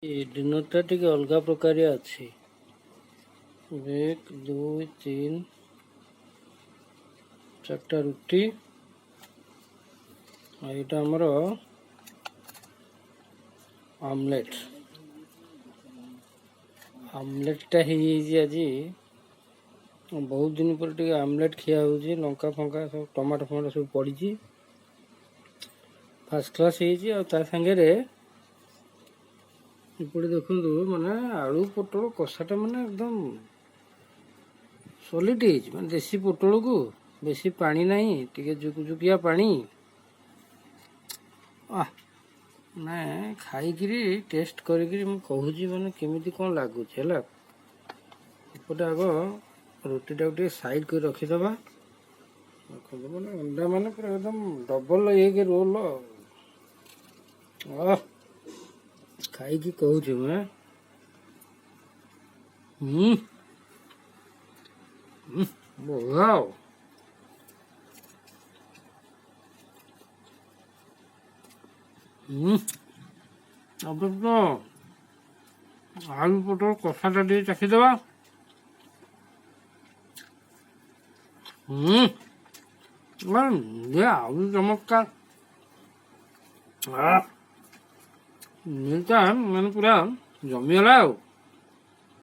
डिनरटा टिके अलगा प्रकार अच्छी 1 2 3 4टा रुटी यहाँ आमर आमलेट आमलेटा आज बहुत दिन पर टे आमलेट खिया हो लंका फंका सब टमाटो फमाटो सब पड़ी फास्ट क्लास होंगे इपटे देखु माने आलू पोटल कषाटा माने एकदम सॉलिड माने देसी पोटल को बेसी पानी नहीं टिके जुकजुकिया पानी ना खाईकरी टेस्ट करी कहूँ माने केमिति कौन लगुच है इपटे आग रुटीटा गोटे साइड कर रखीदबा माने अंडा माने पूरा एकदम डबल एक रोल खाई की कहूँ मैं बढ़िया अब तो आलू पोटल कषाटा टे चाखीदबा आलू चमत्कार मैंने पूरा जमीगला।